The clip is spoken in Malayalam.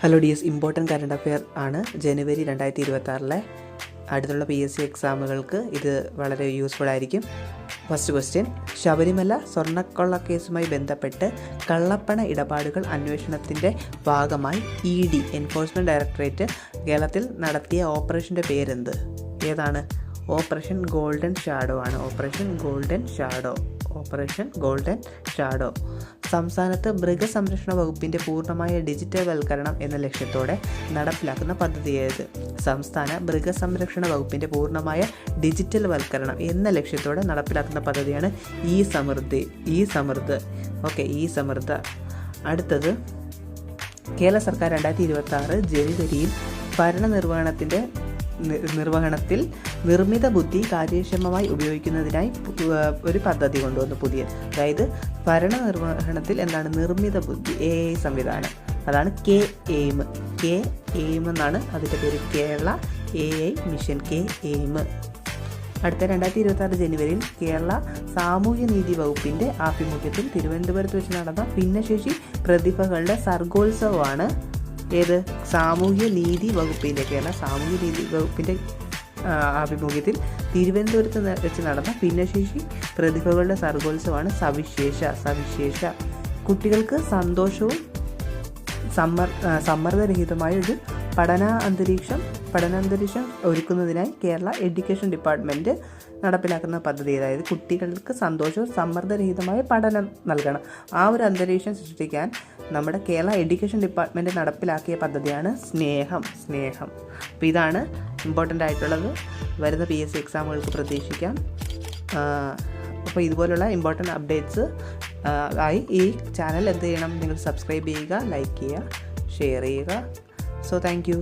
ഹലോ ഡിയസ്, ഇമ്പോർട്ടൻറ്റ് കറണ്ട് അഫെയർ ആണ് ജനുവരി 2026 അടുത്തുള്ള PSC എക്സാമുകൾക്ക് ഇത് വളരെ യൂസ്ഫുൾ ആയിരിക്കും. ഫസ്റ്റ് ക്വസ്റ്റ്യൻ: ശബരിമല സ്വർണ്ണക്കൊള്ള കേസുമായി ബന്ധപ്പെട്ട് കള്ളപ്പണ ഇടപാടുകൾ അന്വേഷണത്തിൻ്റെ ഭാഗമായി ED എൻഫോഴ്സ്മെൻറ്റ് ഡയറക്ടറേറ്റ് കേരളത്തിൽ നടത്തിയ ഓപ്പറേഷൻ്റെ പേരെന്ത്? ഏതാണ്? ഓപ്പറേഷൻ ഗോൾഡൻ ഷാഡോ ആണ്. Operation golden shadow. സംസ്ഥാനത്ത് മൃഗസംരക്ഷണ വകുപ്പിൻ്റെ പൂർണ്ണമായ ഡിജിറ്റൽ വൽക്കരണം എന്ന ലക്ഷ്യത്തോടെ നടപ്പിലാക്കുന്ന പദ്ധതി ഏത്? സംസ്ഥാന മൃഗസംരക്ഷണ വകുപ്പിൻ്റെ പൂർണ്ണമായ ഡിജിറ്റൽ വൽക്കരണം എന്ന ലക്ഷ്യത്തോടെ നടപ്പിലാക്കുന്ന പദ്ധതിയാണ് ഈ സമൃദ്ധ. അടുത്തത്: കേരള സർക്കാർ 2026 ജനുവരിയിൽ നിർവഹണത്തിൽ നിർമ്മിത ബുദ്ധി കാര്യക്ഷമമായി ഉപയോഗിക്കുന്നതിനായി ഒരു പദ്ധതി കൊണ്ടുവന്നു. അതായത് ഭരണനിർവഹണത്തിൽ എന്താണ് നിർമ്മിത ബുദ്ധി AI സംവിധാനം, അതാണ് KAIM എന്നാണ് അതിൻ്റെ പേര്. Kerala AI mission KAIM. അടുത്ത 2026 ജനുവരിയിൽ കേരള സാമൂഹ്യനീതി വകുപ്പിൻ്റെ ആഭിമുഖ്യത്തിൽ തിരുവനന്തപുരത്ത് വെച്ച് നടന്ന ഭിന്നശേഷി പ്രതിഭകളുടെ സർഗോത്സവമാണ് ഏത്? സാമൂഹ്യനീതി വകുപ്പിൻ്റെ കേരള സാമൂഹ്യനീതി വകുപ്പിൻ്റെ ആഭിമുഖ്യത്തിൽ തിരുവനന്തപുരത്ത് വെച്ച് നടന്ന ഭിന്നശേഷി പ്രതിഭകളുടെ സർഗോത്സവമാണ് സവിശേഷ. കുട്ടികൾക്ക് സന്തോഷവും സമ്മർദ്ദരഹിതമായ ഒരു പഠന അന്തരീക്ഷം ഒരുക്കുന്നതിനായി കേരള എഡ്യൂക്കേഷൻ ഡിപ്പാർട്ട്മെൻറ്റ് നടപ്പിലാക്കുന്ന പദ്ധതി. അതായത് കുട്ടികൾക്ക് സന്തോഷവും സമ്മർദ്ദരഹിതമായ പഠനം നൽകണം. ആ ഒരു അന്തരീക്ഷം സൃഷ്ടിക്കാൻ നമ്മുടെ കേരള എഡ്യൂക്കേഷൻ ഡിപ്പാർട്ട്മെൻറ്റ് നടപ്പിലാക്കിയ പദ്ധതിയാണ് സ്നേഹം. അപ്പോൾ ഇതാണ് ഇമ്പോർട്ടൻ്റ് ആയിട്ടുള്ളത്. വരുന്ന PSC എക്സാമുകൾക്ക് പ്രതീക്ഷിക്കാം. അപ്പോൾ ഇതുപോലുള്ള ഇമ്പോർട്ടൻ്റ് അപ്ഡേറ്റ്സ് ആയി ഈ ചാനൽ എന്ത് ചെയ്യണം? നിങ്ങൾ സബ്സ്ക്രൈബ് ചെയ്യുക, ലൈക്ക് ചെയ്യുക, ഷെയർ ചെയ്യുക. So thank you.